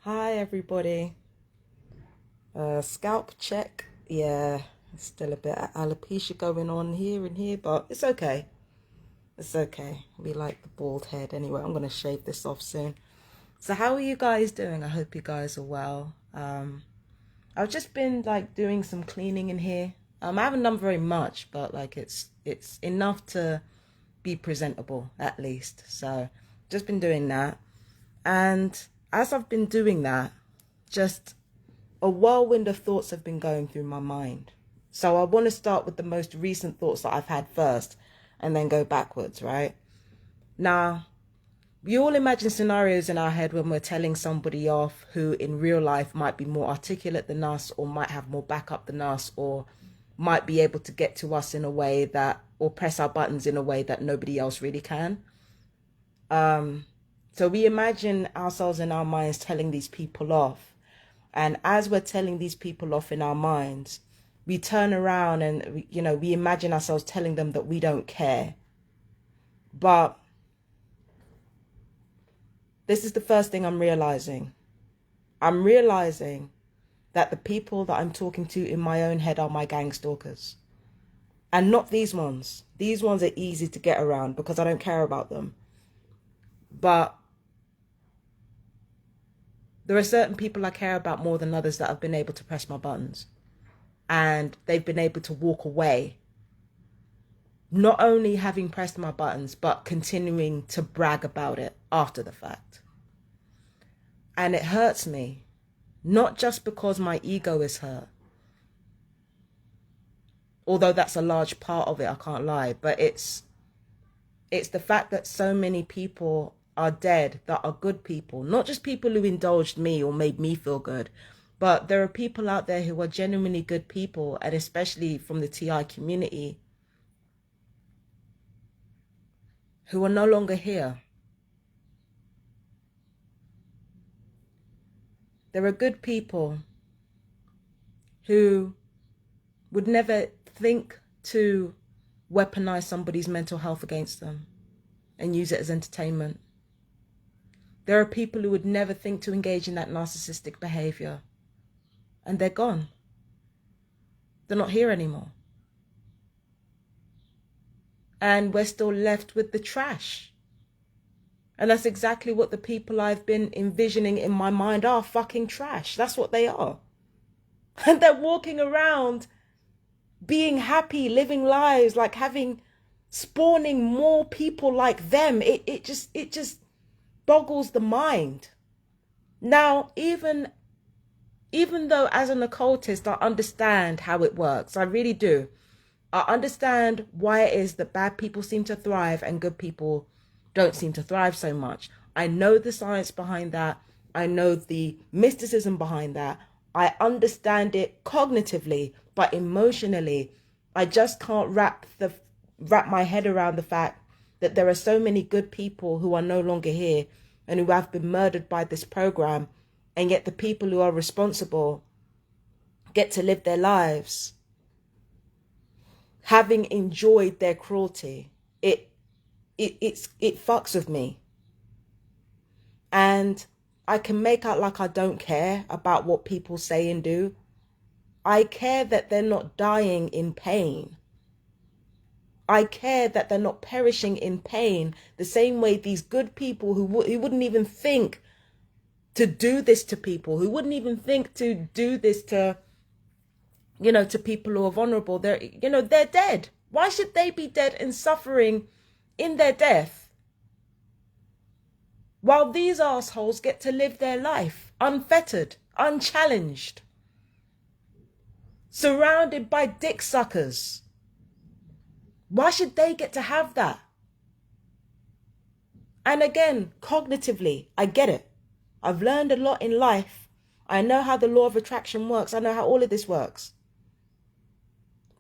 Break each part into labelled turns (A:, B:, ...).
A: Hi everybody. Scalp check. Yeah, still a bit of alopecia going on here and here, but it's okay. It's okay. We like the bald head anyway. I'm gonna shave this off soon. So how are you guys doing? I hope you guys are well. I've just been like doing some cleaning in here. I haven't done very much, but like it's enough to be presentable at least. So just been doing that. And as I've been doing that, just a whirlwind of thoughts have been going through my mind. So I want to start with the most recent thoughts that I've had first and then go backwards, right? Now, we all imagine scenarios in our head when we're telling somebody off who in real life might be more articulate than us or might have more backup than us or might be able to get to us in a way that, or press our buttons in a way that nobody else really can. So we imagine ourselves in our minds telling these people off. And as we're telling these people off in our minds, we turn around and, we imagine ourselves telling them that we don't care. But this is the first thing I'm realizing. I'm realizing that the people that I'm talking to in my own head are my gangstalkers. And not these ones. These ones are easy to get around because I don't care about them. But there are certain people I care about more than others that have been able to press my buttons. And they've been able to walk away. Not only having pressed my buttons, but continuing to brag about it after the fact. And it hurts me. Not just because my ego is hurt. Although that's a large part of it, I can't lie. But it's the fact that so many people are dead that are good people. Not just people who indulged me or made me feel good. But there are people out there who are genuinely good people, and especially from the TI community, who are no longer here. There are good people who would never think to weaponize somebody's mental health against them and use it as entertainment. There are people who would never think to engage in that narcissistic behavior, and they're gone. They're not here anymore. And we're still left with the trash. And that's exactly what the people I've been envisioning in my mind are, fucking trash. That's what they are. And they're walking around being happy, living lives, like spawning more people like them. It just boggles the mind. Now, even though as an occultist, I understand how it works. I really do. I understand why it is that bad people seem to thrive and good people don't seem to thrive so much. I know the science behind that. I know the mysticism behind that. I understand it cognitively, but emotionally, I just can't wrap my head around the fact that there are so many good people who are no longer here and who have been murdered by this program, and yet the people who are responsible get to live their lives having enjoyed their cruelty. It fucks with me. And I can make out like I don't care about what people say and do. I care that they're not dying in pain. I care that they're not perishing in pain the same way these good people who wouldn't even think to do this to people, who wouldn't even think to do this to, to people who are vulnerable. They're dead. Why should they be dead and suffering in their death while these assholes get to live their life unfettered, unchallenged, surrounded by dick suckers? Why should they get to have that? And again, cognitively, I get it. I've learned a lot in life. I know how the law of attraction works. I know how all of this works.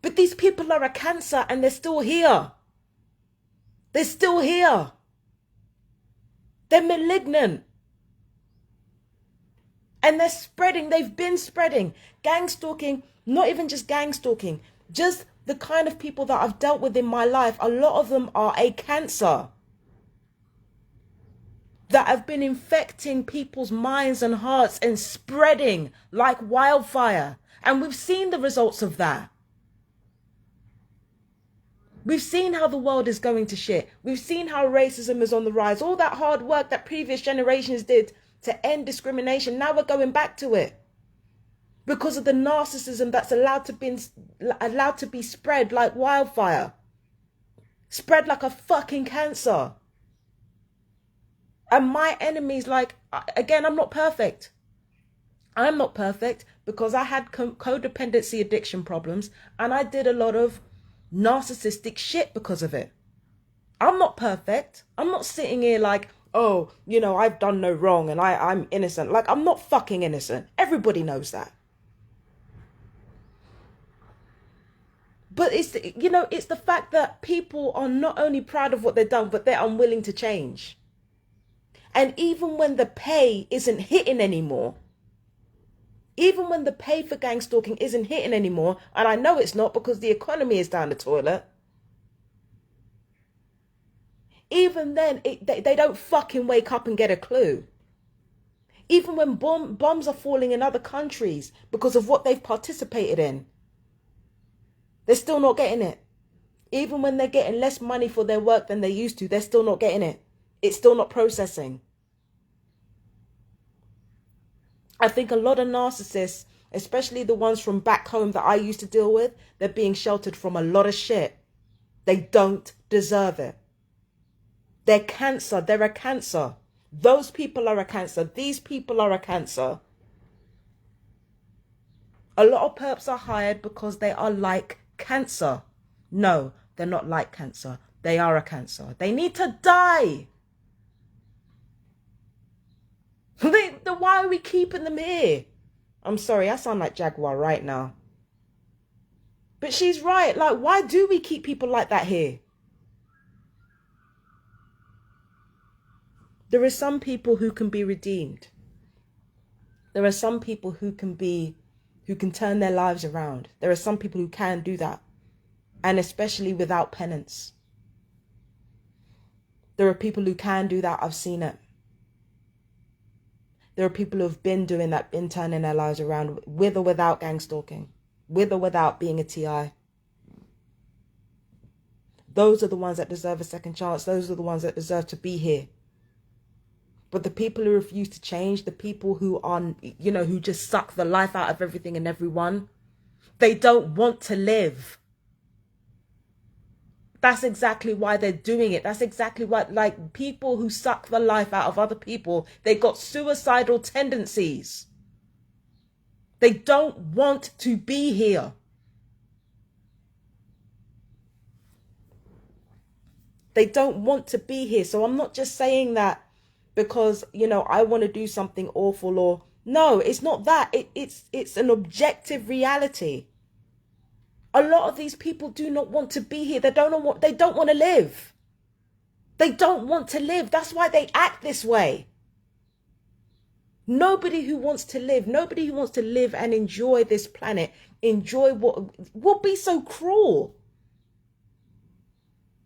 A: But these people are a cancer and they're still here. They're still here. They're malignant. And they're spreading. They've been spreading. Gang stalking, not even just gang stalking, just the kind of people that I've dealt with in my life. A lot of them are a cancer. that have been infecting people's minds and hearts and spreading like wildfire. And we've seen the results of that. We've seen how the world is going to shit. We've seen how racism is on the rise. All that hard work that previous generations did to end discrimination, now we're going back to it. Because of the narcissism that's allowed to be spread like wildfire. Spread like a fucking cancer. And my enemies, like, again, I'm not perfect. I'm not perfect because I had codependency addiction problems and I did a lot of narcissistic shit because of it. I'm not perfect. I'm not sitting here like, oh, you know, I've done no wrong and I'm innocent. Like, I'm not fucking innocent. Everybody knows that. But it's, you know, it's the fact that people are not only proud of what they've done, but they're unwilling to change. And even when the pay isn't hitting anymore, even when the pay for gang stalking isn't hitting anymore, and I know it's not because the economy is down the toilet, even then, they don't fucking wake up and get a clue. Even when bombs are falling in other countries because of what they've participated in, they're still not getting it. Even when they're getting less money for their work than they used to, they're still not getting it. It's still not processing. I think a lot of narcissists, especially the ones from back home that I used to deal with, they're being sheltered from a lot of shit. They don't deserve it. They're cancer. They're a cancer. Those people are a cancer. These people are a cancer. A lot of perps are hired because they are like cancer. No, they're not like cancer. They are a cancer. They need to die. Why are we keeping them here? I'm sorry, I sound like Jaguar right now. But she's right. Like, why do we keep people like that here? There are some people who can be redeemed. There are some people who can turn their lives around. There are some people who can do that. And especially without penance. There are people who can do that. I've seen it. There are people who have been doing that, been turning their lives around with or without gang stalking, with or without being a TI. Those are the ones that deserve a second chance. Those are the ones that deserve to be here. But the people who refuse to change, the people who are, you know, who just suck the life out of everything and everyone, they don't want to live. That's exactly why they're doing it. That's exactly what, like, people who suck the life out of other people, they got suicidal tendencies. They don't want to be here. They don't want to be here. So I'm not just saying that because, you know, I want to do something awful or no, it's not that. It's an objective reality. A lot of these people do not want to be here. They don't want to live. They don't want to live. That's why they act this way. Nobody who wants to live, nobody who wants to live and enjoy this planet, enjoy what will be so cruel.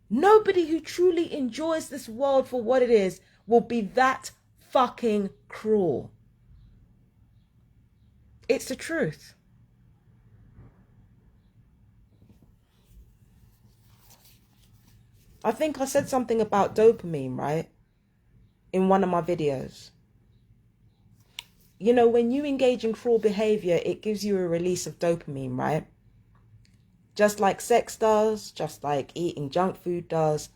A: Nobody who truly enjoys this world for what it is will be that fucking cruel. It's the truth. I think I said something about dopamine, right? In one of my videos. You know, when you engage in cruel behavior, it gives you a release of dopamine, right? Just like sex does, just like eating junk food does,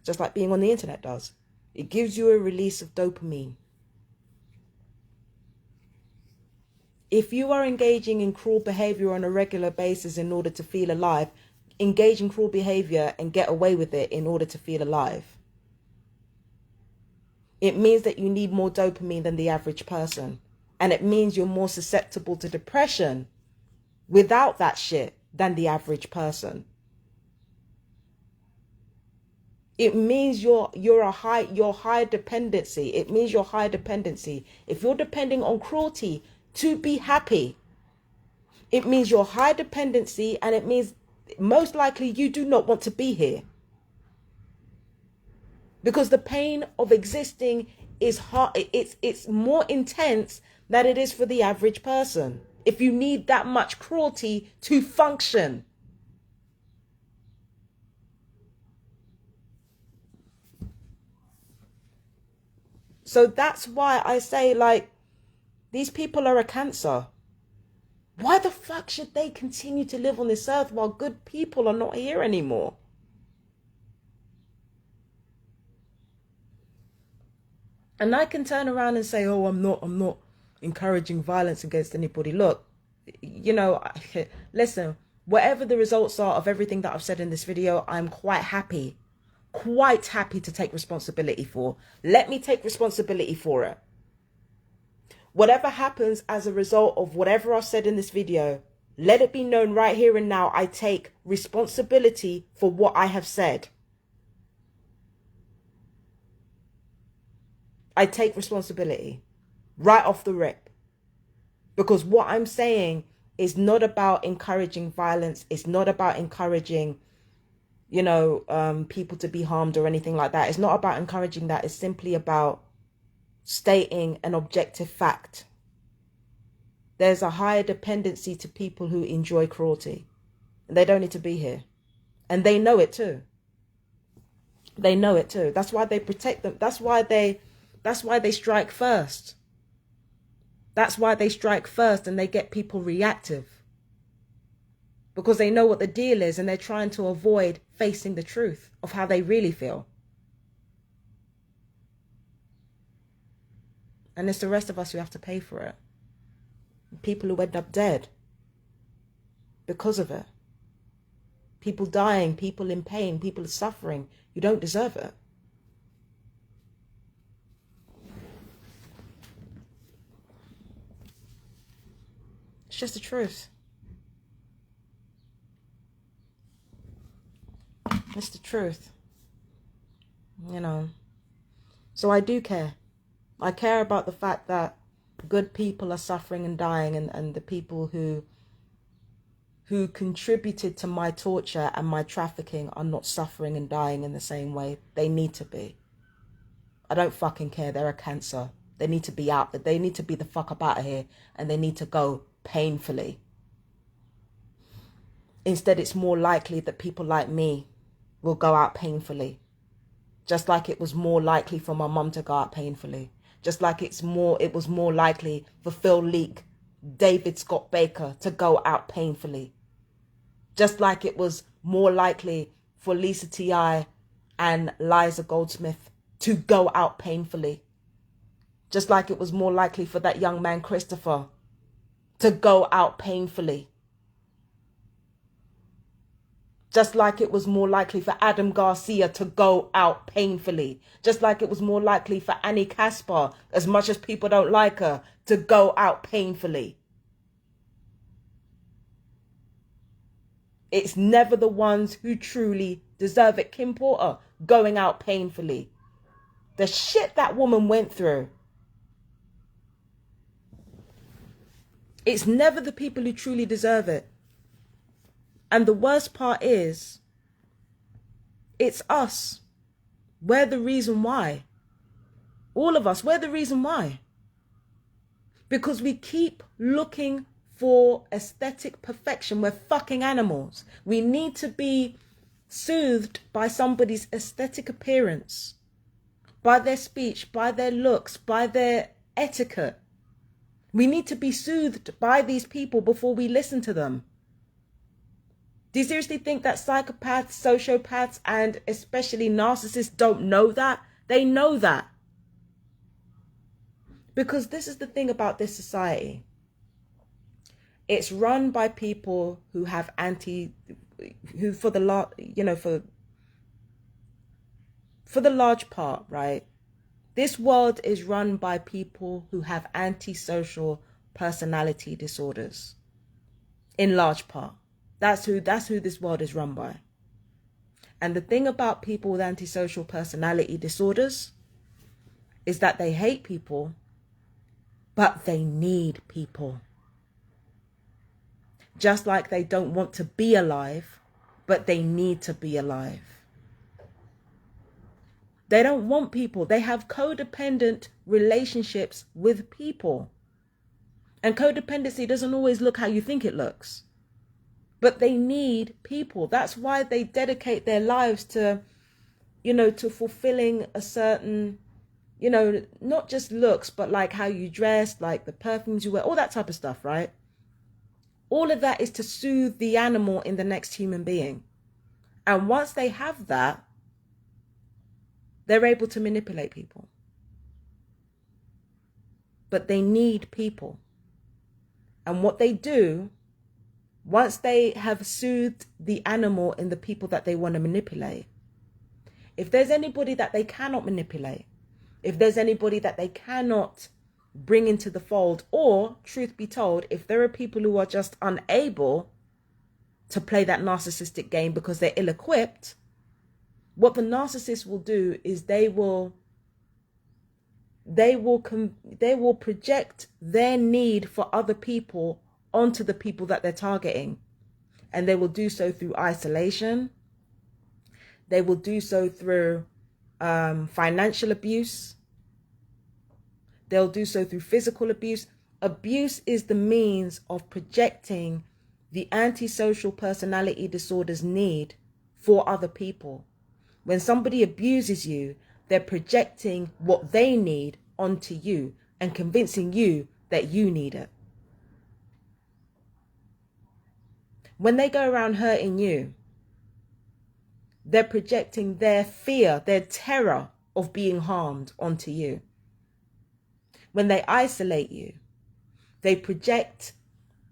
A: just like being on the internet does. It gives you a release of dopamine. If you are engaging in cruel behavior on a regular basis in order to feel alive, engage in cruel behavior and get away with it in order to feel alive. It means that you need more dopamine than the average person. And it means you're more susceptible to depression without that shit than the average person. It means you're high dependency. It means you're high dependency. If you're depending on cruelty to be happy, it means you're high dependency, and it means most likely you do not want to be here. Because the pain of existing is hard. It's more intense than it is for the average person. If you need that much cruelty to function. So that's why I say, like, these people are a cancer. Why the fuck should they continue to live on this earth while good people are not here anymore? And I can turn around and say, oh, I'm not encouraging violence against anybody. Look, you know, listen, whatever the results are of everything that I've said in this video, I'm quite happy to take responsibility for. Let me take responsibility for it. Whatever happens as a result of whatever I've said in this video, let it be known right here and now, I take responsibility for what I have said. I take responsibility right off the rip. Because what I'm saying is not about encouraging violence. It's not about encouraging, you know, people to be harmed or anything like that. It's not about encouraging that. It's simply about stating an objective fact. There's a higher dependency to people who enjoy cruelty. And they don't need to be here. And they know it too. They know it too. That's why they protect them. That's why they strike first. That's why they strike first and they get people reactive. Because they know what the deal is and they're trying to avoid facing the truth of how they really feel. And it's the rest of us who have to pay for it. People who end up dead because of it. People dying, people in pain, people suffering. You don't deserve it. It's just the truth. It's the truth. You know. So I do care. I care about the fact that good people are suffering and dying, and the people who contributed to my torture and my trafficking are not suffering and dying in the same way. They need to be. I don't fucking care. They're a cancer. They need to be out. They need to be the fuck up out of here, and they need to go painfully. Instead, it's more likely that people like me will go out painfully. Just like it was more likely for my mum to go out painfully. Just like it was more likely for Phil Leak, David Scott Baker to go out painfully. Just like it was more likely for Lisa T.I. and Liza Goldsmith to go out painfully. Just like it was more likely for that young man Christopher to go out painfully. Just like it was more likely for Adam Garcia to go out painfully. Just like it was more likely for Annie Caspar, as much as people don't like her, to go out painfully. It's never the ones who truly deserve it. Kim Porter, going out painfully. The shit that woman went through. It's never the people who truly deserve it. And the worst part is, it's us. We're the reason why. All of us, we're the reason why. Because we keep looking for aesthetic perfection. We're fucking animals. We need to be soothed by somebody's aesthetic appearance, by their speech, by their looks, by their etiquette. We need to be soothed by these people before we listen to them. Do you seriously think that psychopaths, sociopaths, and especially narcissists don't know that? They know that. Because this is the thing about this society. It's run by people who have for the large part, right? This world is run by people who have antisocial personality disorders. In large part. That's who this world is run by. And the thing about people with antisocial personality disorders is that they hate people, but they need people. Just like they don't want to be alive, but they need to be alive. They don't want people. They have codependent relationships with people. And codependency doesn't always look how you think it looks. But they need people. That's why they dedicate their lives to, to fulfilling a certain, not just looks, but like how you dress, like the perfumes you wear, all that type of stuff, right? All of that is to soothe the animal in the next human being. And once they have that, they're able to manipulate people. But they need people. And what they do, once they have soothed the animal in the people that they want to manipulate, if there's anybody that they cannot manipulate, if there's anybody that they cannot bring into the fold, or, truth be told, if there are people who are just unable to play that narcissistic game because they're ill-equipped, what the narcissist will do is they will project their need for other people onto the people that they're targeting. And they will do so through isolation. They will do so through financial abuse. They'll do so through physical abuse. Abuse is the means of projecting the antisocial personality disorder's need for other people. When somebody abuses you, they're projecting what they need onto you and convincing you that you need it. When they go around hurting you, they're projecting their fear, their terror of being harmed onto you. When they isolate you, they project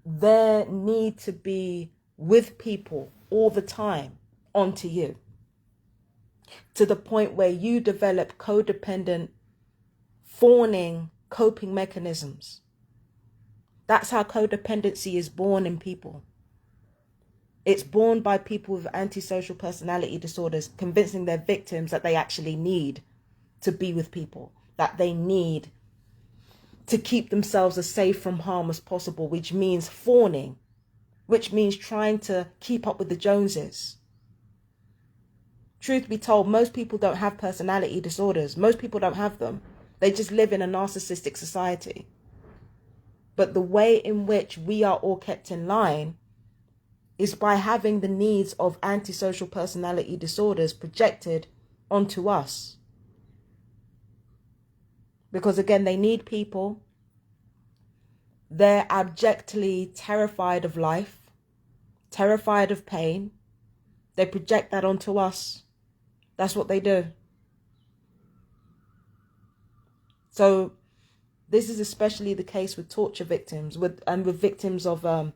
A: their need to be with people all the time onto you, to the point where you develop codependent, fawning coping mechanisms. That's how codependency is born in people. It's born by people with antisocial personality disorders convincing their victims that they actually need to be with people, that they need to keep themselves as safe from harm as possible, which means fawning, which means trying to keep up with the Joneses. Truth be told, most people don't have personality disorders. Most people don't have them. They just live in a narcissistic society. But the way in which we are all kept in line is by having the needs of antisocial personality disorders projected onto us. Because again, they need people. They're abjectly terrified of life, terrified of pain. They project that onto us. That's what they do. So this is especially the case with torture victims, with victims of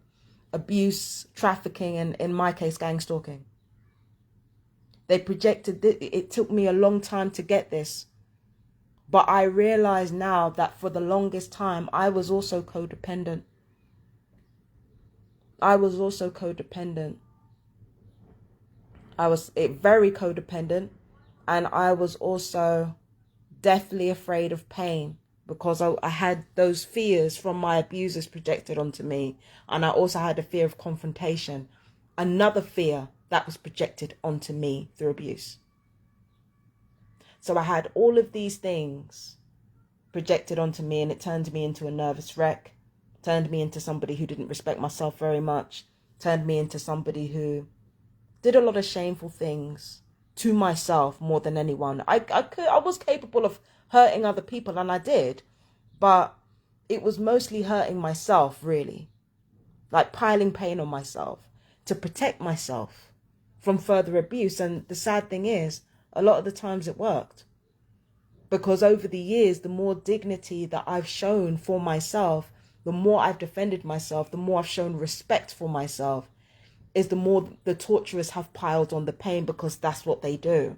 A: abuse, trafficking, and in my case, gang stalking. They projected it took me a long time to get this, but I realize now that for the longest time, I was also codependent. I was very codependent, and I was also deathly afraid of pain because I had those fears from my abusers projected onto me, and I also had a fear of confrontation, another fear that was projected onto me through abuse. So I had all of these things projected onto me, and it turned me into a nervous wreck, turned me into somebody who didn't respect myself very much, turned me into somebody who did a lot of shameful things to myself more than anyone. I was capable of hurting other people, and I did, but it was mostly hurting myself, really, like piling pain on myself to protect myself from further abuse. And the sad thing is, a lot of the times it worked, because over the years, the more dignity that I've shown for myself, the more I've defended myself, the more I've shown respect for myself, is the more the torturers have piled on the pain, because that's what they do.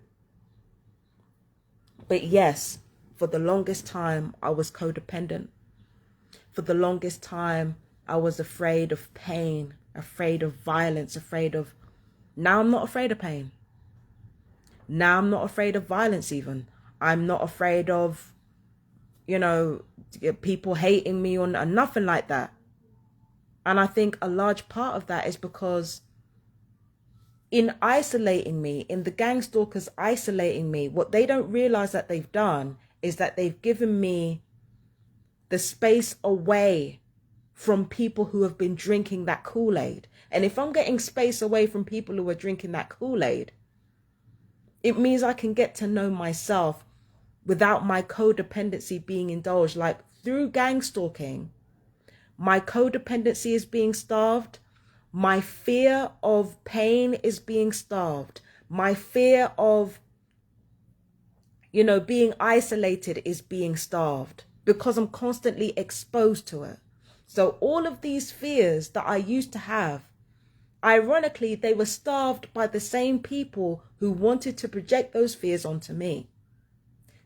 A: But yes, for the longest time, I was codependent. For the longest time, I was afraid of pain, afraid of violence, now I'm not afraid of pain. Now I'm not afraid of violence even. I'm not afraid of, people hating me or nothing like that. And I think a large part of that is because in isolating me, in the Gangstalkers isolating me, what they don't realize that they've done is that they've given me the space away from people who have been drinking that Kool-Aid. And if I'm getting space away from people who are drinking that Kool-Aid, it means I can get to know myself without my codependency being indulged. Like through gang stalking, my codependency is being starved. My fear of pain is being starved. My fear of, being isolated is being starved because I'm constantly exposed to it. So all of these fears that I used to have, ironically, they were starved by the same people who wanted to project those fears onto me.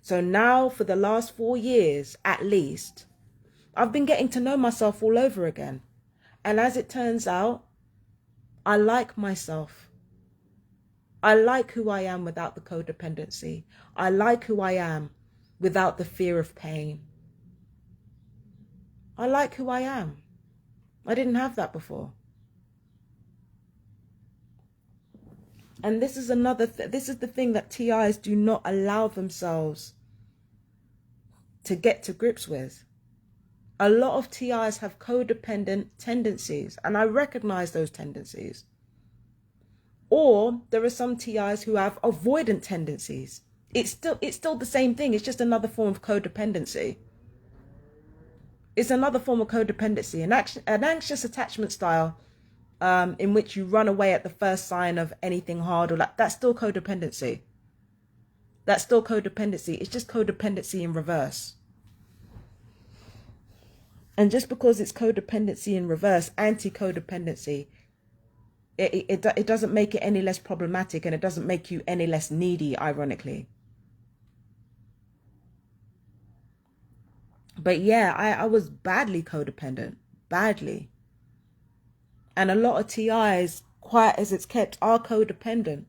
A: So now for the last 4 years, at least, I've been getting to know myself all over again. And as it turns out, I like myself. I like who I am without the codependency. I like who I am without the fear of pain. I like who I am. I didn't have that before. And this is this is the thing that TIs do not allow themselves to get to grips with. A lot of TIs have codependent tendencies, and I recognize those tendencies. Or there are some TIs who have avoidant tendencies. It's still the same thing. It's just another form of codependency. It's another form of codependency. An anxious attachment style in which you run away at the first sign of anything hard, or that's still codependency. That's still codependency. It's just codependency in reverse. And just because it's codependency in reverse, anti-codependency, it doesn't make it any less problematic, and it doesn't make you any less needy, ironically. But yeah, I was badly codependent, badly. And a lot of TIs, quiet as it's kept, are codependent.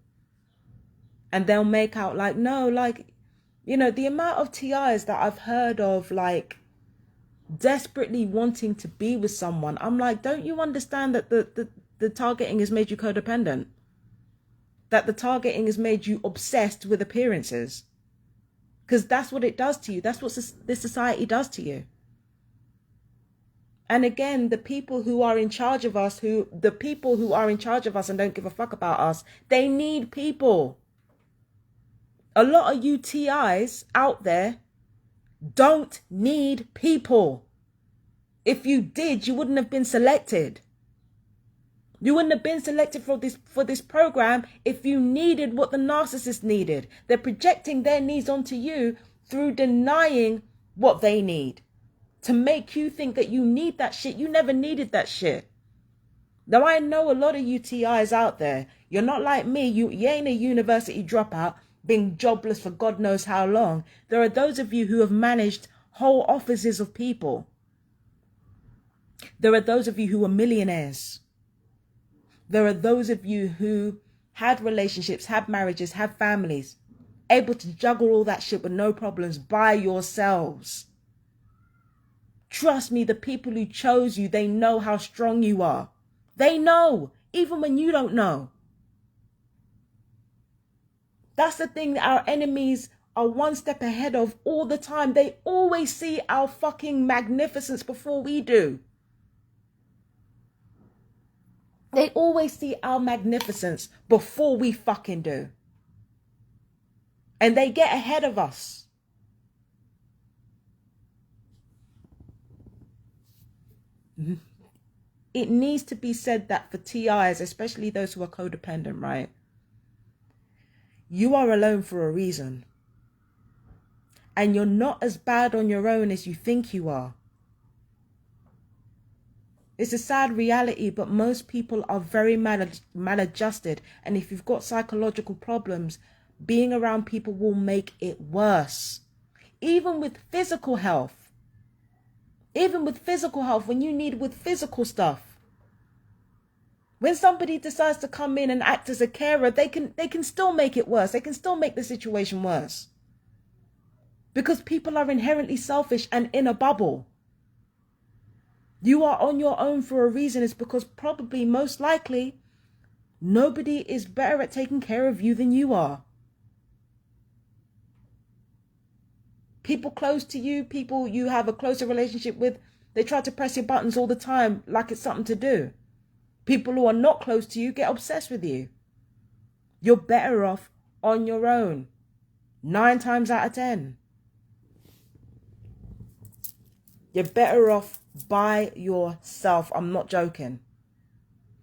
A: And they'll make out like, no, like, the amount of TIs that I've heard of, like, desperately wanting to be with someone. I'm like, don't you understand that the targeting has made you codependent? That the targeting has made you obsessed with appearances? Because that's what it does to you. That's what this society does to you. And again, the people who are in charge of us, and don't give a fuck about us, they need people. A lot of you TIs out there don't need people. If you did, you wouldn't have been selected. You wouldn't have been selected for this program if you needed what the narcissist needed. They're projecting their needs onto you through denying what they need, to make you think that you need that shit. You never needed that shit. Now, I know a lot of you TIs out there, you're not like me. You ain't a university dropout, being jobless for God knows how long. There are those of you who have managed whole offices of people. There are those of you who are millionaires. There are those of you who had relationships, had marriages, had families, able to juggle all that shit with no problems by yourselves. Trust me, the people who chose you, they know how strong you are. They know, even when you don't know. That's the thing that our enemies are one step ahead of all the time. They always see our fucking magnificence before we do. They always see our magnificence before we fucking do. And they get ahead of us. It needs to be said that for TIs, especially those who are codependent, right? You are alone for a reason. And you're not as bad on your own as you think you are. It's a sad reality, but most people are very maladjusted. And if you've got psychological problems, being around people will make it worse. Even with physical health. When you need with physical stuff. When somebody decides to come in and act as a carer, they can still make it worse. They can still make the situation worse. Because people are inherently selfish and in a bubble. You are on your own for a reason. It's because probably, most likely, Nobody is better at taking care of you than you are. People close to you, people you have a closer relationship with, they try to press your buttons all the time like it's something to do. People who are not close to you get obsessed with you. You're better off on your own. 9 times out of 10. You're better off by yourself. I'm not joking.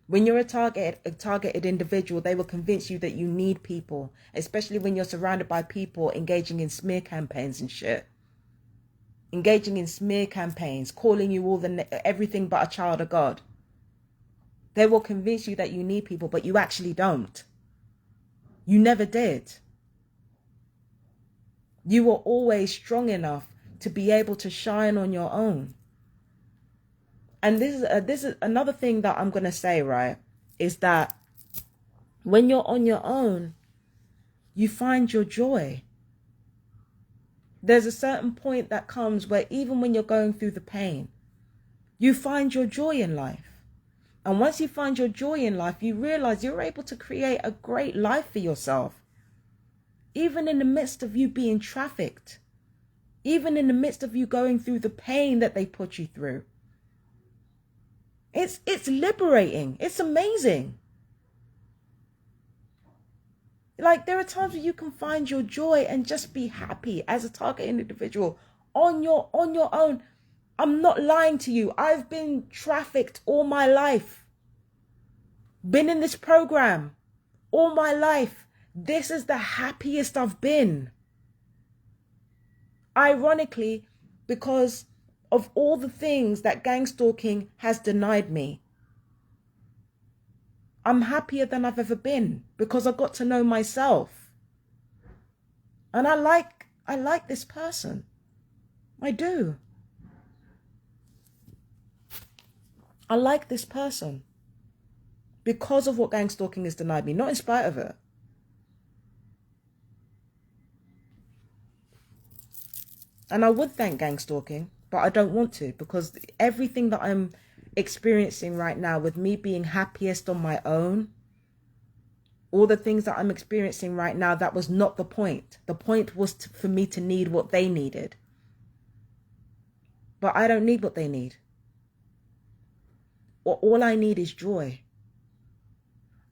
A: When you're a targeted individual, they will convince you that you need people, especially when you're surrounded by people engaging in smear campaigns and shit. Engaging in smear campaigns, calling you everything but a child of God. They will convince you that you need people, but you actually don't. You never did. You were always strong enough to be able to shine on your own. And this is another thing that I'm going to say, right, is that when you're on your own, you find your joy. There's a certain point that comes where even when you're going through the pain, you find your joy in life. And once you find your joy in life, you realize you're able to create a great life for yourself. Even in the midst of you being trafficked, even in the midst of you going through the pain that they put you through. It's liberating. It's amazing. Like, there are times where you can find your joy and just be happy as a targeted individual on your own. I'm not lying to you. I've been trafficked all my life. Been in this program all my life. This is the happiest I've been. Ironically, because of all the things that gang stalking has denied me. I'm happier than I've ever been because I got to know myself. And I like this person. I do. I like this person because of what gang stalking has denied me, not in spite of it. And I would thank gang stalking, but I don't want to, because everything that I'm experiencing right now, with me being happiest on my own, all the things that I'm experiencing right now, that was not the point. The point was for me to need what they needed. But I don't need what they need. All I need is joy.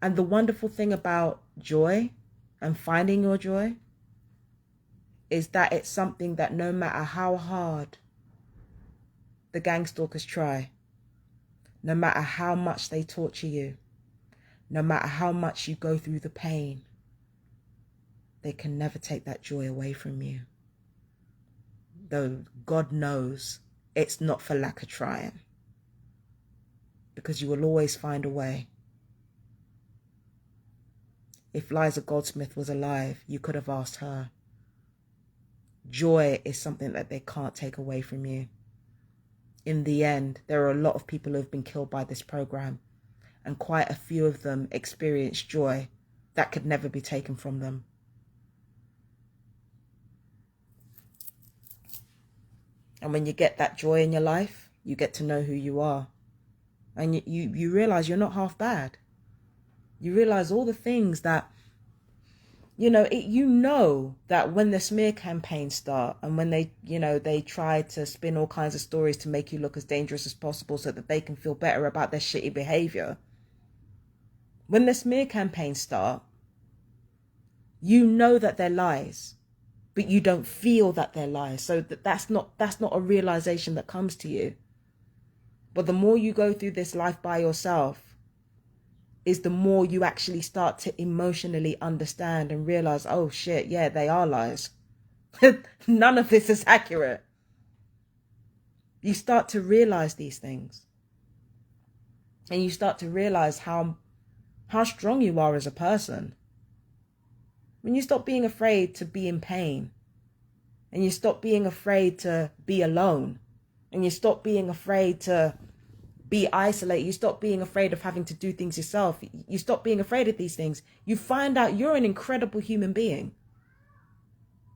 A: And the wonderful thing about joy and finding your joy is that it's something that no matter how hard the gangstalkers try, no matter how much they torture you, no matter how much you go through the pain, they can never take that joy away from you. Though God knows it's not for lack of trying, because you will always find a way. If Liza Goldsmith was alive, you could have asked her. Joy is something that they can't take away from you. In the end, there are a lot of people who have been killed by this program, and quite a few of them experience joy that could never be taken from them. And when you get that joy in your life, you get to know who you are. And you realize you're not half bad. You realize all the things that, you know that when the smear campaigns start, and when they try to spin all kinds of stories to make you look as dangerous as possible so that they can feel better about their shitty behavior. When the smear campaigns start, you know that they're lies, but you don't feel that they're lies. So that's not a realization that comes to you. But the more you go through this life by yourself, is the more you actually start to emotionally understand and realize, oh shit, yeah, they are lies. None of this is accurate. You start to realize these things. And you start to realize how strong you are as a person. When you stop being afraid to be in pain, and you stop being afraid to be alone, and you stop being afraid to be isolated, you stop being afraid of having to do things yourself, you stop being afraid of these things, you find out you're an incredible human being,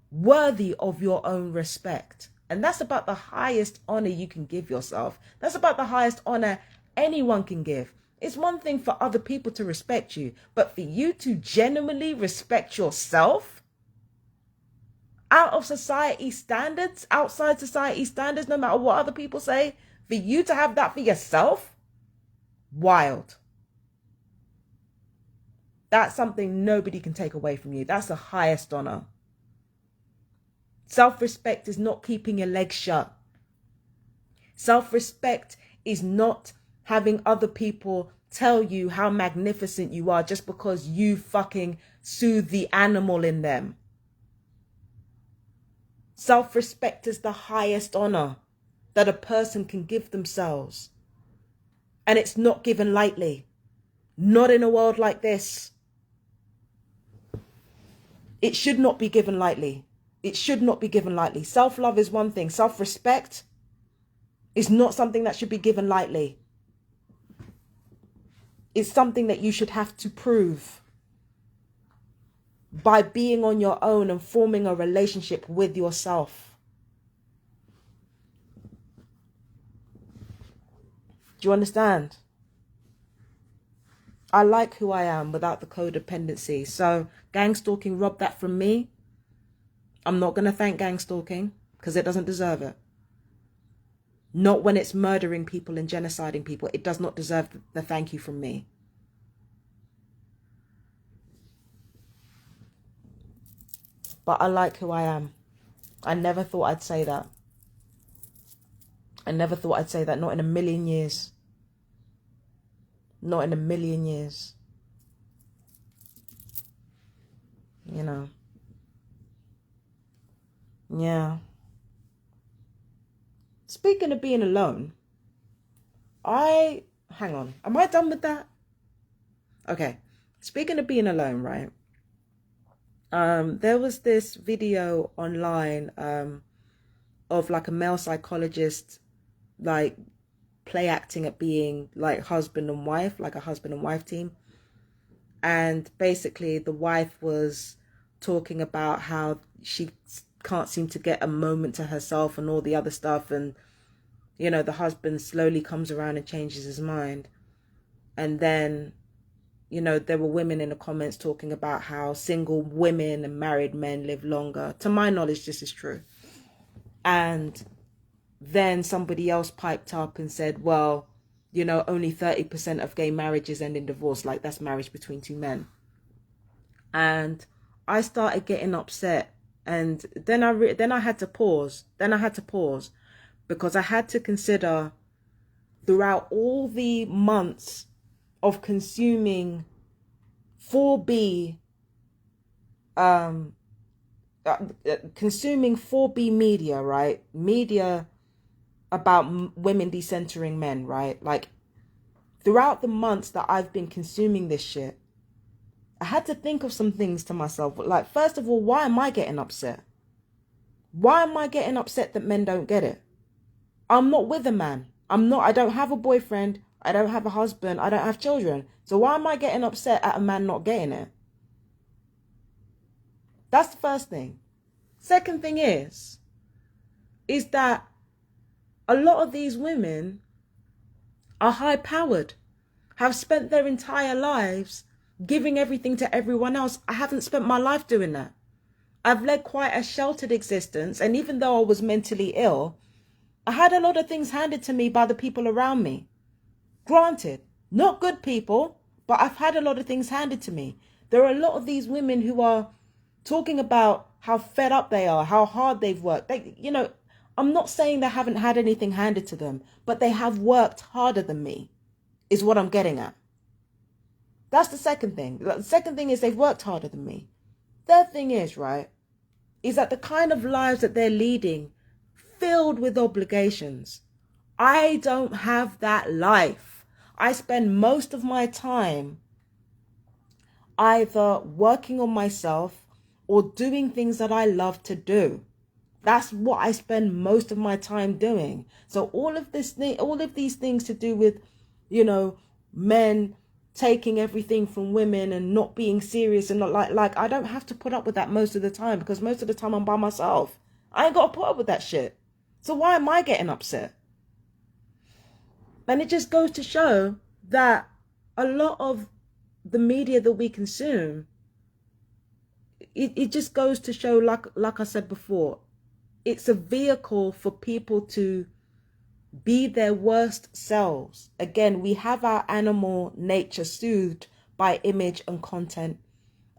A: worthy of your own respect. And that's about the highest honor you can give yourself. That's about the highest honor anyone can give. It's one thing for other people to respect you, but for you to genuinely respect yourself out of society standards, outside society standards, no matter what other people say, for you to have that for yourself, wild. That's something nobody can take away from you. That's the highest honor. Self-respect is not keeping your legs shut. Self-respect is not having other people tell you how magnificent you are just because you fucking soothe the animal in them. Self-respect is the highest honor that a person can give themselves. And it's not given lightly. Not in a world like this. It should not be given lightly. It should not be given lightly. Self-love is one thing. Self-respect is not something that should be given lightly. It's something that you should have to prove by being on your own and forming a relationship with yourself. Do you understand? I like who I am without the codependency. So gang stalking robbed that from me. I'm not going to thank gang stalking because it doesn't deserve it. Not when it's murdering people and genociding people. It does not deserve the thank you from me. But I like who I am. I never thought I'd say that. I never thought I'd say that. Not in a million years. Not in a million years. You know. Yeah. Speaking of being alone, hang on. Am I done with that? Okay. Speaking of being alone, right? There was this video online of like a male psychologist like play acting at being like husband and wife, like a husband and wife team. And basically the wife was talking about how she can't seem to get a moment to herself and all the other stuff. And, you know, the husband slowly comes around and changes his mind. And then, you know, there were women in the comments talking about how single women and married men live longer. To my knowledge, this is true. And then somebody else piped up and said, well, you know, only 30% of gay marriages end in divorce. Like, that's marriage between two men. And I started getting upset. And then I had to pause. Because I had to consider throughout all the months of consuming 4B media, right? Media about women decentering men, right? Like, throughout the months that I've been consuming this shit, I had to think of some things to myself. Like, first of all, why am I getting upset? Why am I getting upset that men don't get it? I'm not with a man. I don't have a boyfriend. I don't have a husband. I don't have children. So why am I getting upset at a man not getting it? That's the first thing. Second thing is that a lot of these women are high-powered, have spent their entire lives giving everything to everyone else. I haven't spent my life doing that. I've led quite a sheltered existence. And even though I was mentally ill, I had a lot of things handed to me by the people around me. Granted, not good people, but I've had a lot of things handed to me. There are a lot of these women who are talking about how fed up they are, how hard they've worked. They, you know, I'm not saying they haven't had anything handed to them, but they have worked harder than me, is what I'm getting at. That's the second thing. The second thing is they've worked harder than me. Third thing is, right, is that the kind of lives that they're leading, filled with obligations. I don't have that life. I spend most of my time either working on myself or doing things that I love to do. That's what I spend most of my time doing. So all of these things to do with, you know, men taking everything from women and not being serious and not like I don't have to put up with that most of the time, because most of the time I'm by myself. I ain't got to put up with that shit. So why am I getting upset? And it just goes to show that a lot of the media that we consume, it just goes to show, like I said before, it's a vehicle for people to be their worst selves. Again, we have our animal nature soothed by image and content,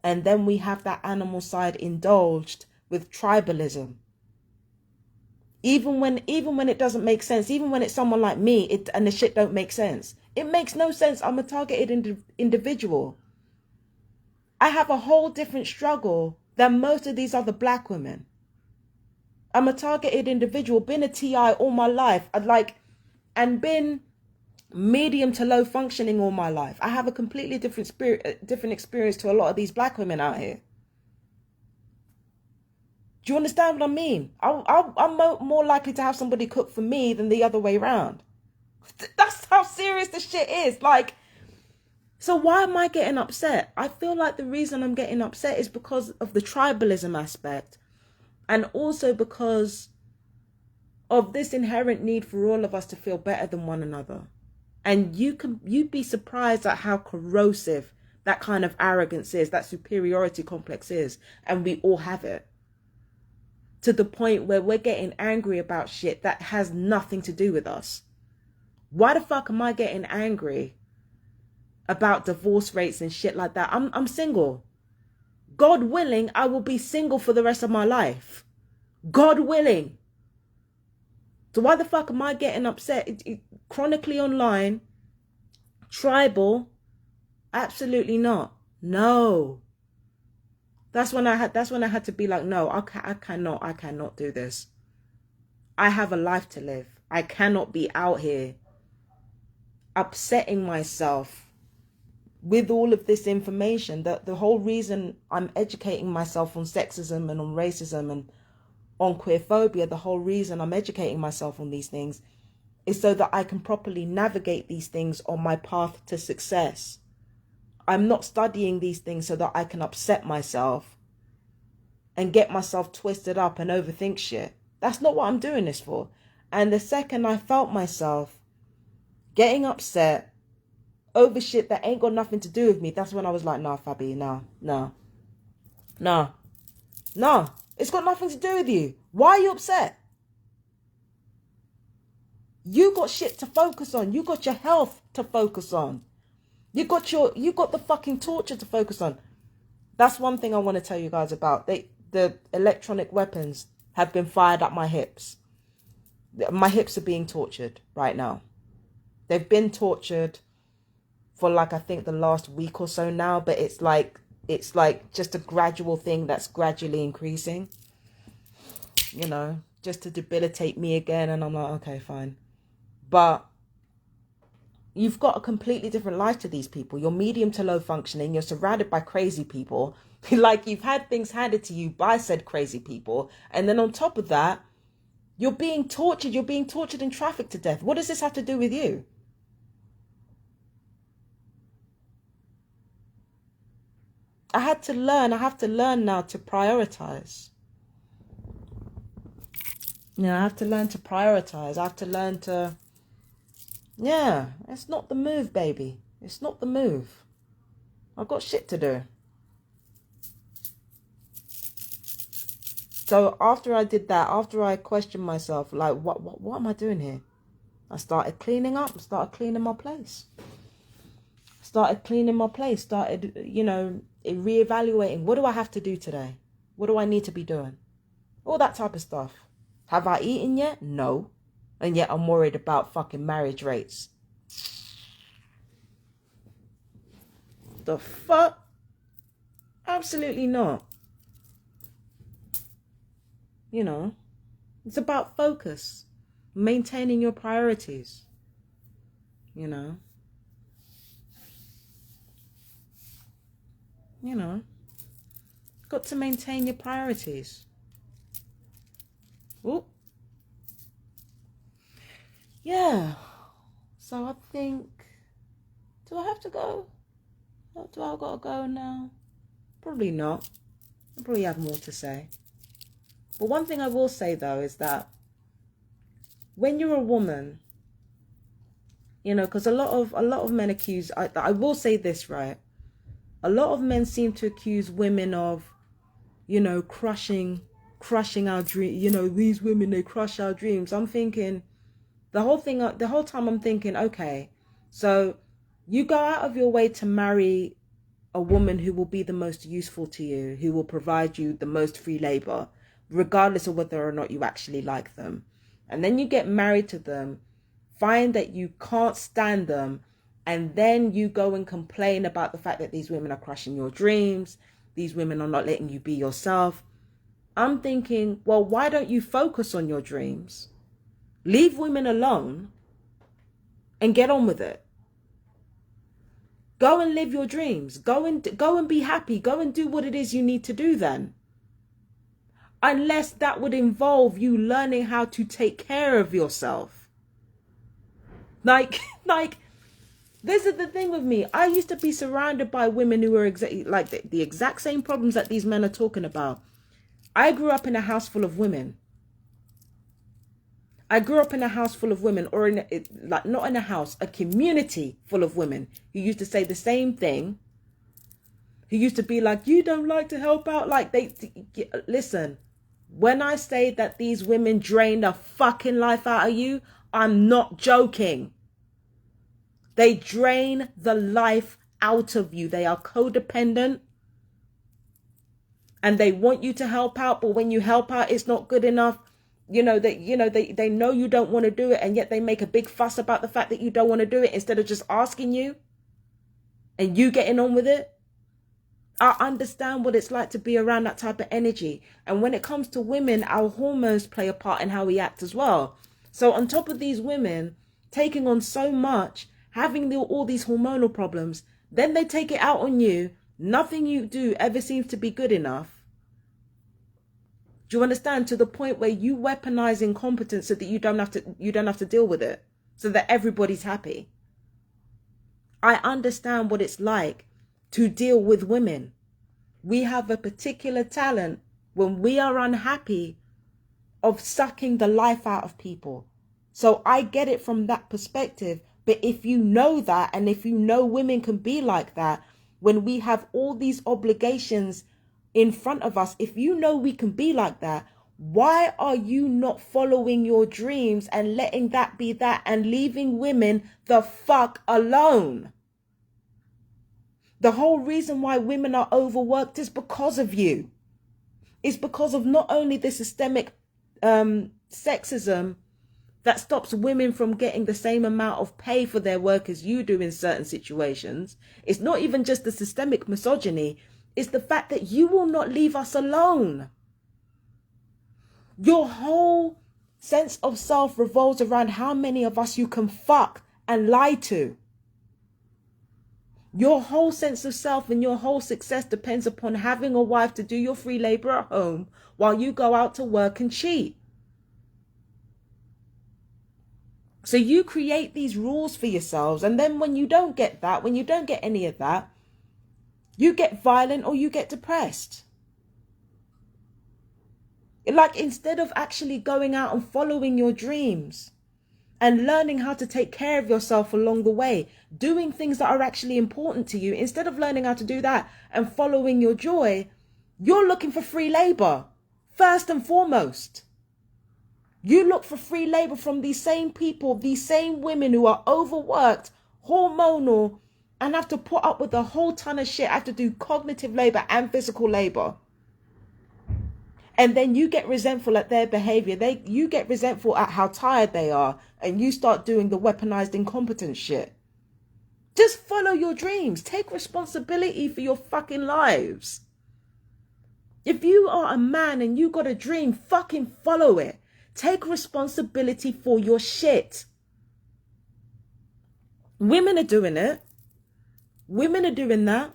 A: and then we have that animal side indulged with tribalism. Even when it doesn't make sense, even when it's someone like me, and the shit don't make sense. It makes no sense. I'm a targeted individual. I have a whole different struggle than most of these other black women. I'm a targeted individual, been a TI all my life. And been medium to low functioning all my life. I have a completely different experience to a lot of these black women out here. Do you understand what I mean? I'm more likely to have somebody cook for me than the other way around. That's how serious this shit is. Like, so why am I getting upset? I feel like the reason I'm getting upset is because of the tribalism aspect, and also because of this inherent need for all of us to feel better than one another. And you'd be surprised at how corrosive that kind of arrogance is, that superiority complex is, and we all have it. To the point where we're getting angry about shit that has nothing to do with us. Why the fuck am I getting angry about divorce rates and shit like that? I'm single. God willing, I will be single for the rest of my life. God willing. So why the fuck am I getting upset? Chronically online, tribal, absolutely not. No. That's when I had to be like, no, I cannot do this. I have a life to live. I cannot be out here upsetting myself with all of this information. That the whole reason I'm educating myself on sexism and on racism and on queerphobia, the whole reason I'm educating myself on these things is so that I can properly navigate these things on my path to success. I'm not studying these things so that I can upset myself and get myself twisted up and overthink shit. That's not what I'm doing this for. And the second I felt myself getting upset over shit that ain't got nothing to do with me, that's when I was like, nah, Fabi, no. It's got nothing to do with you. Why are you upset? You got shit to focus on. You got your health to focus on. You got the fucking torture to focus on. That's one thing I want to tell you guys about. The electronic weapons have been fired at my hips. My hips are being tortured right now. They've been tortured for I think the last week or so now, but it's like just a gradual thing that's gradually increasing, just to debilitate me again. And I'm like, okay, fine. But you've got a completely different life to these people. You're medium to low functioning. You're surrounded by crazy people. You've had things handed to you by said crazy people. And then on top of that, you're being tortured. You're being tortured and trafficked to death. What does this have to do with you? I have to learn now to prioritize. I have to learn to prioritize. I have to learn to, it's not the move, baby. It's not the move. I've got shit to do. So after I did that, after I questioned myself, what am I doing here? I started cleaning up, started cleaning my place. Started reevaluating. What do I have to do today? What do I need to be doing? All that type of stuff. Have I eaten yet? No. And yet I'm worried about fucking marriage rates. The fuck? Absolutely not. It's about focus. Maintaining your priorities. Got to maintain your priorities. Ooh. Yeah. So I think, do I have to go? Do I gotta go now? Probably not. I probably have more to say. But one thing I will say though is that when you're a woman You know, because a lot of men accuse, I will say this, right? A lot of men seem to accuse women of, you know, crushing our dream. You know, these women, they crush our dreams. I'm thinking, the whole time I'm thinking, okay, so you go out of your way to marry a woman who will be the most useful to you, who will provide you the most free labor, regardless of whether or not you actually like them. And then you get married to them, find that you can't stand them, and then you go and complain about the fact that these women are crushing your dreams, these women are not letting you be yourself. I'm thinking, well, why don't you focus on your dreams? Leave women alone and get on with it. Go and live your dreams. Go and be happy. Go and do what it is you need to do then. Unless that would involve you learning how to take care of yourself. Like, this is the thing with me. I used to be surrounded by women who were like the exact same problems that these men are talking about. I grew up in a house full of women. I grew up in a house full of women, or like not in a house, a community full of women who used to say the same thing. Who used to be like, you don't like to help out. Like listen, when I say that these women drain the fucking life out of you, I'm not joking. They drain the life out of you. They are codependent. And they want you to help out, but when you help out, it's not good enough. They know you don't want to do it, and yet they make a big fuss about the fact that you don't want to do it instead of just asking you and you getting on with it. I understand what it's like to be around that type of energy. And when it comes to women, our hormones play a part in how we act as well. So on top of these women taking on so much, having all these hormonal problems, then they take it out on you. Nothing you do ever seems to be good enough. Do you understand? To the point where you weaponize incompetence so that you don't have to deal with it, so that everybody's happy. I understand what it's like to deal with women. We have a particular talent when we are unhappy of sucking the life out of people. So I get it from that perspective. But if you know that, and if you know women can be like that, when we have all these obligations in front of us, if you know we can be like that, why are you not following your dreams and letting that be that and leaving women the fuck alone? The whole reason why women are overworked is because of you. It's because of not only the systemic sexism that stops women from getting the same amount of pay for their work as you do in certain situations. It's not even just the systemic misogyny. It's the fact that you will not leave us alone. Your whole sense of self revolves around how many of us you can fuck and lie to. Your whole sense of self and your whole success depends upon having a wife to do your free labor at home while you go out to work and cheat. So you create these rules for yourselves, and then when you don't get that, when you don't get any of that, you get violent or you get depressed. Like, instead of actually going out and following your dreams and learning how to take care of yourself along the way, doing things that are actually important to you, instead of learning how to do that and following your joy, you're looking for free labor first and foremost. You look for free labor from these same people, these same women who are overworked, hormonal, and have to put up with a whole ton of shit, have to do cognitive labor and physical labor. And then you get resentful at their behavior. You get resentful at how tired they are, and you start doing the weaponized incompetence shit. Just follow your dreams. Take responsibility for your fucking lives. If you are a man and you got a dream, fucking follow it. Take responsibility for your shit. Women are doing it. Women are doing that.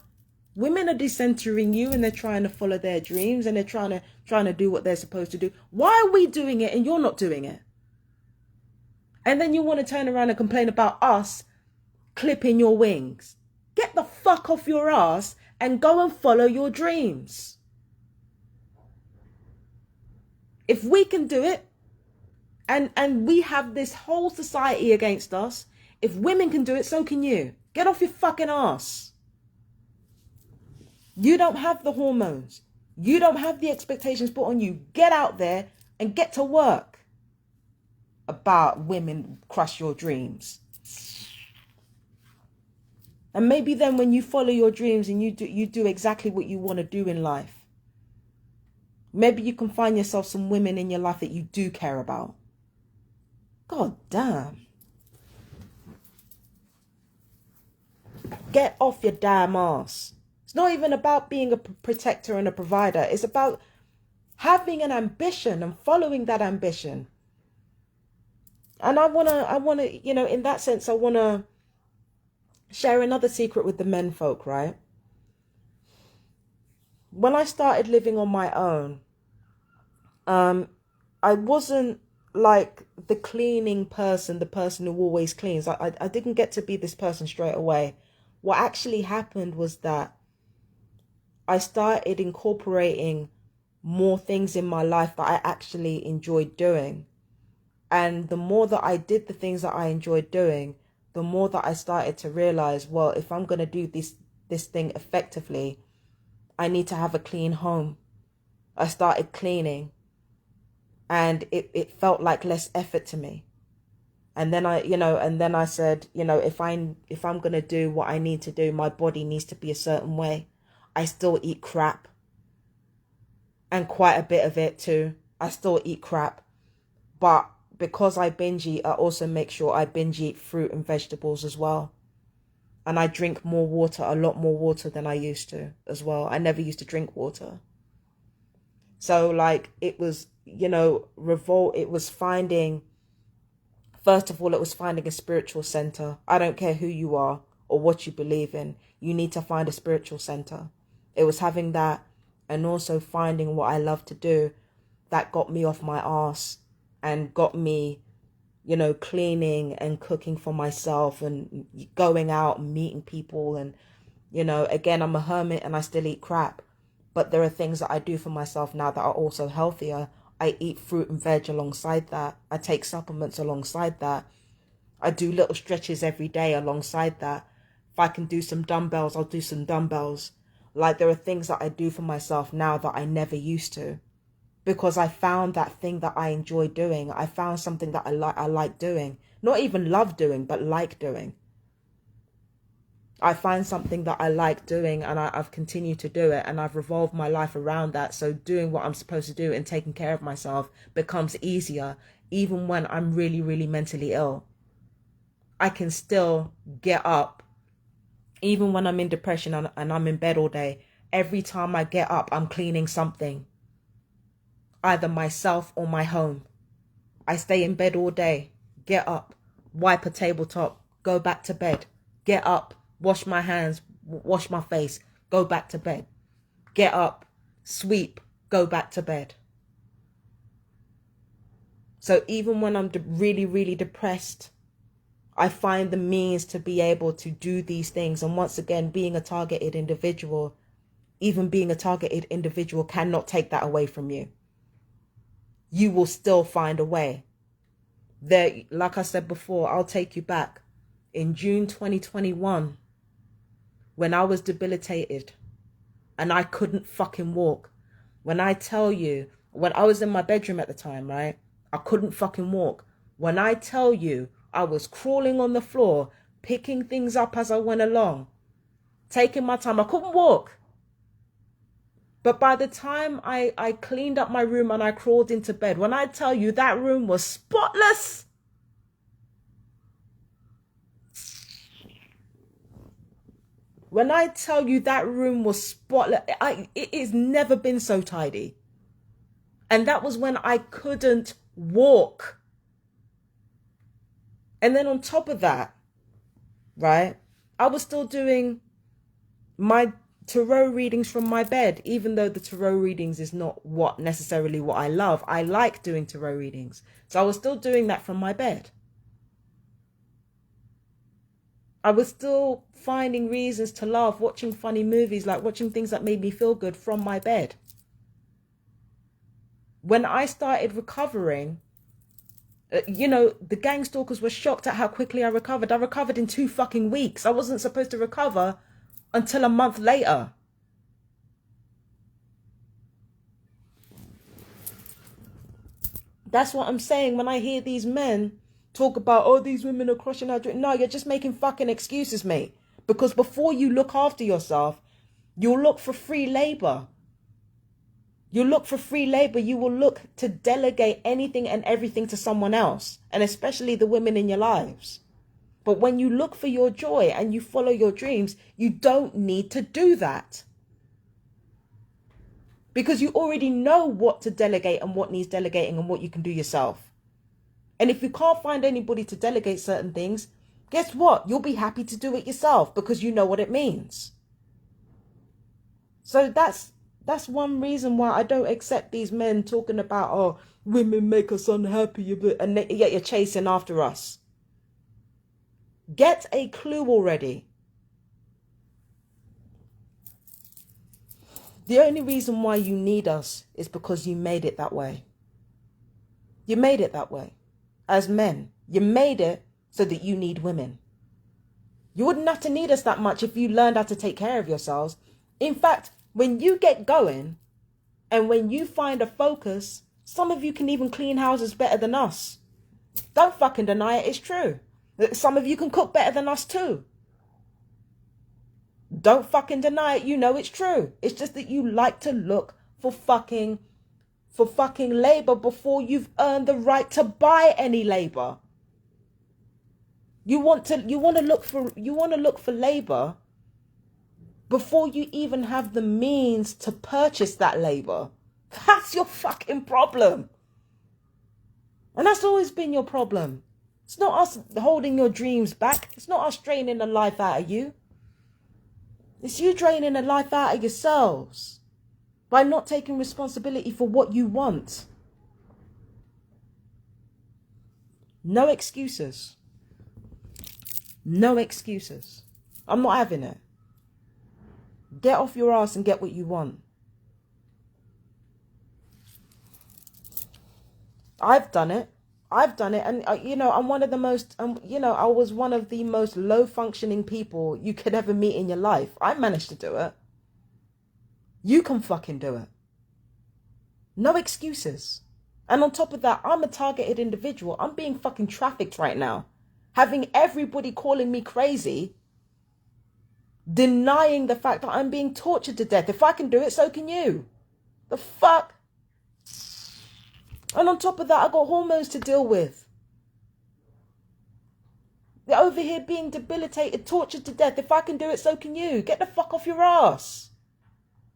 A: Women are decentering you, and they're trying to follow their dreams, and they're trying to do what they're supposed to do. Why are we doing it and you're not doing it? And then you want to turn around and complain about us clipping your wings. Get the fuck off your ass and go and follow your dreams. If we can do it, and we have this whole society against us, If women can do it, so can you. Get off your fucking ass. You don't have the hormones. You don't have the expectations put on you. Get out there and get to work. About women crush your dreams. And maybe then when you follow your dreams and you do exactly what you want to do in life, maybe you can find yourself some women in your life that you do care about. God damn. Get off your damn ass. It's not even about being a protector and a provider. It's about having an ambition and following that ambition. And I wanna, you know, in that sense, I wanna share another secret with the men folk, right? When I started living on my own, I wasn't like the cleaning person, the person who always cleans. I didn't get to be this person straight away. What actually happened was that I started incorporating more things in my life that I actually enjoyed doing. And the more that I did the things that I enjoyed doing, the more that I started to realize, well, if I'm going to do this thing effectively, I need to have a clean home. I started cleaning and it felt like less effort to me. And then I said, you know, if I'm going to do what I need to do, my body needs to be a certain way. I still eat crap. And quite a bit of it too. I still eat crap. But because I binge eat, I also make sure I binge eat fruit and vegetables as well. And I drink more water, a lot more water than I used to as well. I never used to drink water. So like it was, you know, it was finding, first of all, it was finding a spiritual center. I don't care who you are or what you believe in. You need to find a spiritual center. It was having that and also finding what I love to do that got me off my ass and got me, you know, cleaning and cooking for myself and going out and meeting people. And, you know, again, I'm a hermit and I still eat crap. But there are things that I do for myself now that are also healthier. I eat fruit and veg alongside that. I take supplements alongside that. I do little stretches every day alongside that. If I can do some dumbbells, I'll do some dumbbells. Like there are things that I do for myself now that I never used to. Because I found that thing that I enjoy doing. I found something that I like doing. Not even love doing, but like doing. I find something that I like doing and I've continued to do it and I've revolved my life around that. So doing what I'm supposed to do and taking care of myself becomes easier even when I'm really, really mentally ill. I can still get up even when I'm in depression and I'm in bed all day. Every time I get up, I'm cleaning something. Either myself or my home. I stay in bed all day. Get up, wipe a tabletop, go back to bed. Get up, wash my hands, wash my face, go back to bed. Get up, sweep, go back to bed. So even when I'm really, really depressed, I find the means to be able to do these things. And once again, being a targeted individual, even being a targeted individual cannot take that away from you. You will still find a way. There, like I said before, I'll take you back. In June 2021, when I was debilitated and I couldn't fucking walk. When I tell you, when I was in my bedroom at the time, right? I couldn't fucking walk. When I tell you, I was crawling on the floor, picking things up as I went along, taking my time. I couldn't walk. But by the time I cleaned up my room and I crawled into bed, when I tell you that room was spotless. When I tell you that room was spotless, it has never been so tidy. And that was when I couldn't walk. And then on top of that, right, I was still doing my tarot readings from my bed, even though the tarot readings is not necessarily what I love. I like doing tarot readings. So I was still doing that from my bed. I was still finding reasons to laugh, watching funny movies, like watching things that made me feel good from my bed. When I started recovering, You know, the Gangstalkers were shocked at how quickly I recovered. I recovered in 2 fucking weeks. I wasn't supposed to recover until a month later. That's what I'm saying when I hear these men talk about, oh, these women are crushing our dreams. No, you're just making fucking excuses, mate. Because before you look after yourself, you'll look for free labor. You look for free labor. You will look to delegate anything and everything to someone else, and especially the women in your lives. But when you look for your joy and you follow your dreams, you don't need to do that. Because you already know what to delegate and what needs delegating and what you can do yourself. And if you can't find anybody to delegate certain things, guess what? You'll be happy to do it yourself because you know what it means. So that's one reason why I don't accept these men talking about, oh, women make us unhappy, and yet you're chasing after us. Get a clue already. The only reason why you need us is because you made it that way. You made it that way. As men, you made it so that you need women. You wouldn't have to need us that much if you learned how to take care of yourselves. In fact, when you get going and when you find a focus, some of you can even clean houses better than us. Don't fucking deny it, it's true. Some of you can cook better than us too. Don't fucking deny it, you know it's true. It's just that you like to look for fucking labor before you've earned the right to buy any labor. You want to look for labor before you even have the means to purchase that labor. That's your fucking problem. And that's always been your problem. It's not us holding your dreams back. It's not us draining the life out of you. It's you draining the life out of yourselves by not taking responsibility for what you want. No excuses. No excuses. I'm not having it. Get off your ass and get what you want. I've done it. And, I'm one of the most, I was one of the most low functioning people you could ever meet in your life. I managed to do it. You can fucking do it. No excuses. And on top of that, I'm a targeted individual. I'm being fucking trafficked right now. Having everybody calling me crazy. Denying the fact that I'm being tortured to death. If I can do it, so can you. The fuck? And on top of that, I got hormones to deal with. They're over here being debilitated, tortured to death. If I can do it, so can you. Get the fuck off your ass.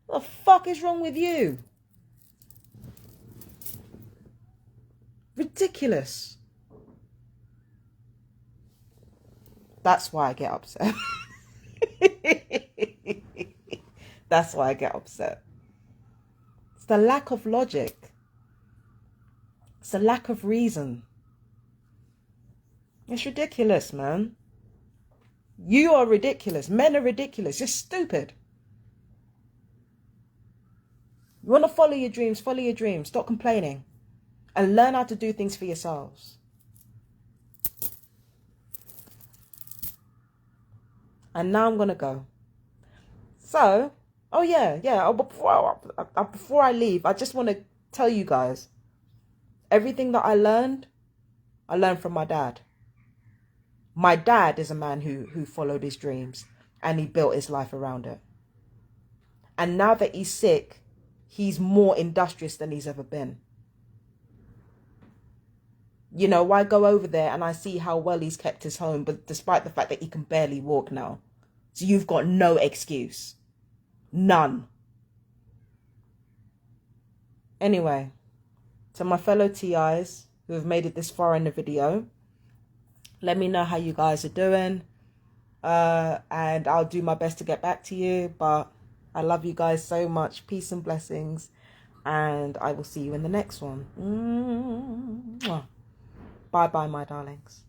A: What the fuck is wrong with you? Ridiculous. That's why I get upset. That's why I get upset. It's the lack of logic. It's a lack of reason. It's ridiculous, man. You are ridiculous. Men are ridiculous. You're stupid. You want to follow your dreams, follow your dreams. Stop complaining. And learn how to do things for yourselves. And now I'm going to go. So, before I leave, I just want to tell you guys, everything that I learned from my dad. My dad is a man who followed his dreams and he built his life around it. And now that he's sick, he's more industrious than he's ever been. You know, I go over there and I see how well he's kept his home, but despite the fact that he can barely walk now. So you've got no excuse. None. Anyway, to my fellow TIs who have made it this far in the video, let me know how you guys are doing. And I'll do my best to get back to you. But I love you guys so much. Peace and blessings. And I will see you in the next one. Bye-bye, my darlings.